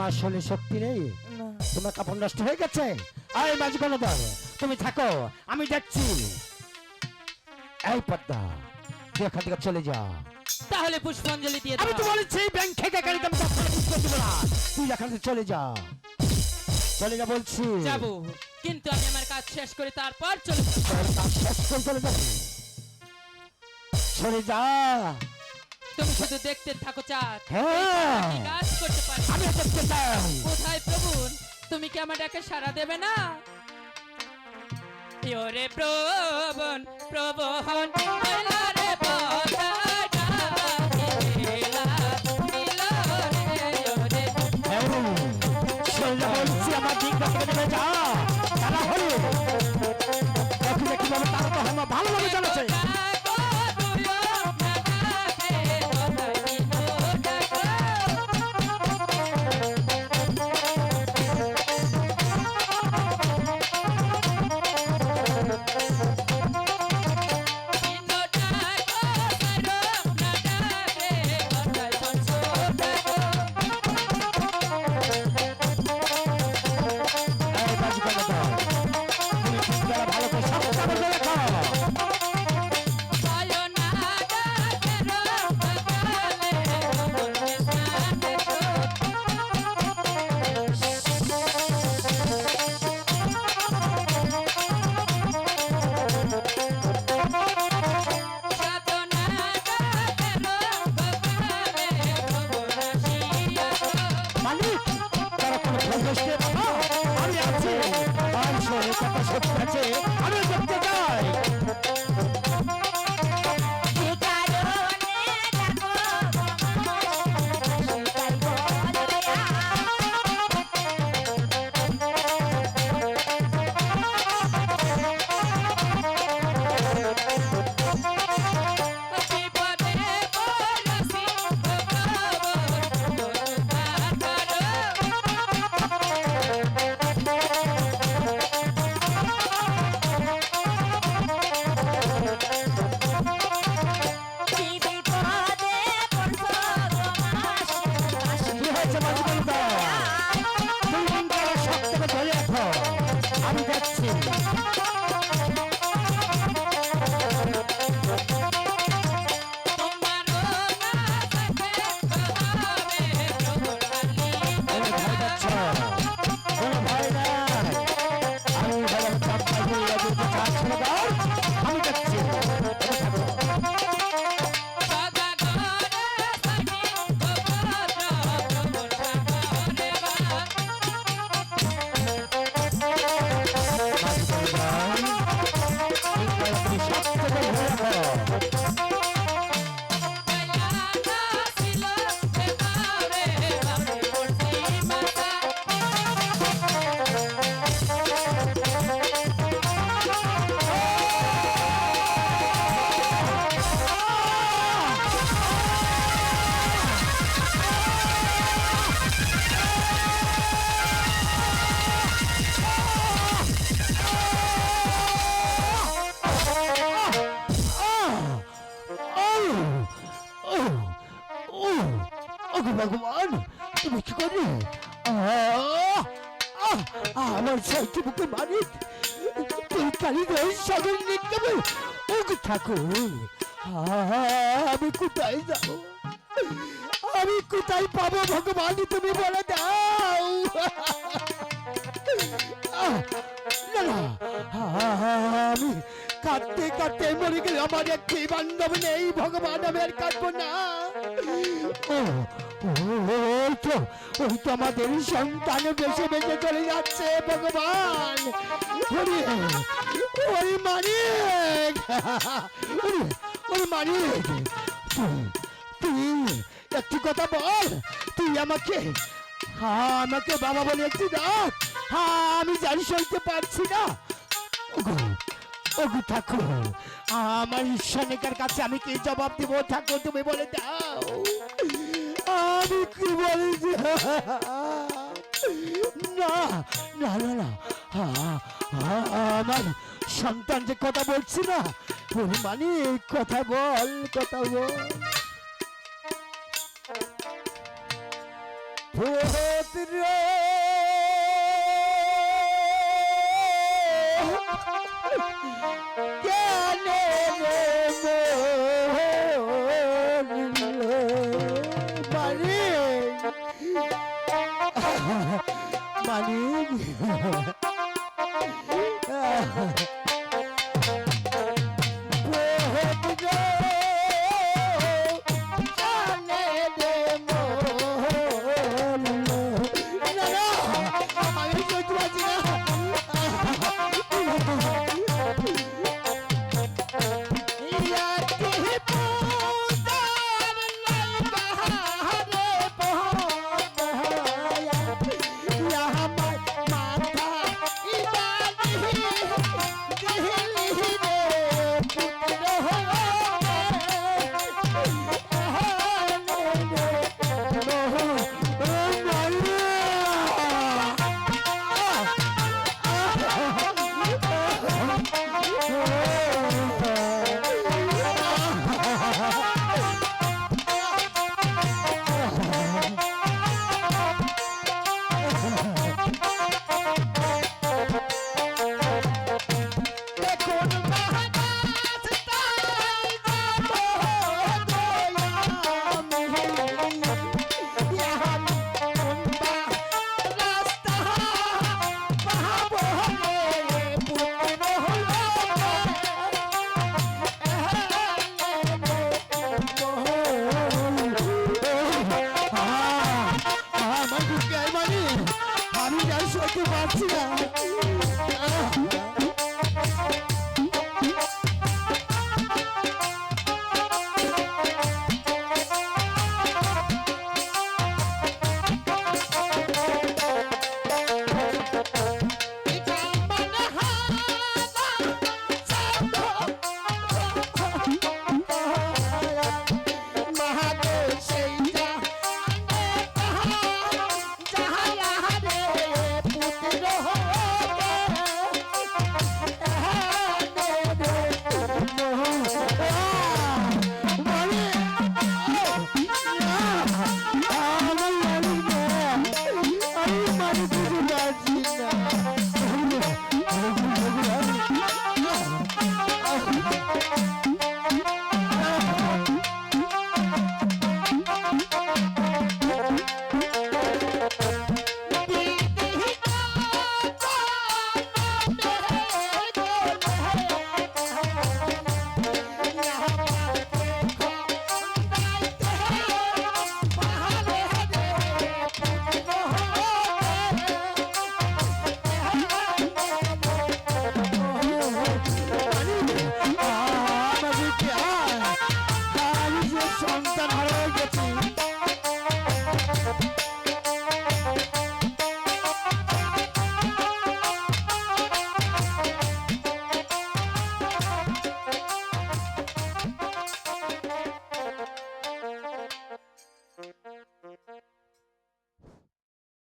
তোমার শরীরে শক্তি নেই, তোমার কাপড় নষ্ট হয়ে গেছে। আয় মাঝি গণধর, তুমি থাকো, আমি দেখছি। এই পদ্মা, তুই এখান থেকে চলে যা। তাহলে পুষ্পাঞ্জলি দিয়ে আমি তো দাও। বলেছি ব্যাংক থেকে গাড়িতে আমি পুষ্প দিব না। তুই এখান থেকে চলে যা, চলে যা বলছি। যাবো, কিন্তু আমি আমার কাজ শেষ করে তারপর চলে যাবো। কাজ শেষ করে চলে যাবি, চলে যা। তুমি শুধু দেখতে থাকো চাঁদ, হ্যাঁ। আমি কাজ করতে পারি। আমি দেখতে চাই। কোথায় প্রভুন, তুমি কি আমার ডাকে সাড়া দেবে না? ওরে প্রবণ প্রবহন এলা রে পদ্মা ডাকিলা, এলা রে ওরে। চলে যা বলছি, আমার দিক দেখে যা। তারা হলো দেখি কিভাবে তারা তো আমার ভালোভাবে জানাচ্ছে। আমি দেখতে চাই। আমি দেখছি। আমি দেখছি। ভগবান, তুমি কি করবে? আমার সাইকে বুকে মারি, তুই কালীদের সদর নিতে। ওকে ঠাকুর, আমি কোথায় যাবো? আমি কোথায় পাবো ভগবান, তুমি বলে দাও। না না, আমি কাঁদতে কাঁদতে মরে গেলে আমার একটি বান্ধব নেই ভগবান, আমি আর কাঁদবো না। ওই তো আমাদের সন্তান বেশি বেশি চলে যাচ্ছে ভগবান। ওই মানিক, ওই মানিক, তুই একটি কথা বল। তুই আমাকে বাবা বলে একটি ডাক, আমি জানি সইতে পারছি না। ওগো ঠাকুর, আমার ঈশ্বরের কাছে আমি কি জবাব দিব ঠাকুর, তুমি বলে দাও। আমি কি বলছি? না না না না, আমার সন্তান যে কথা বলছি না, মানে কথা বল, কথা বল। ভূত রে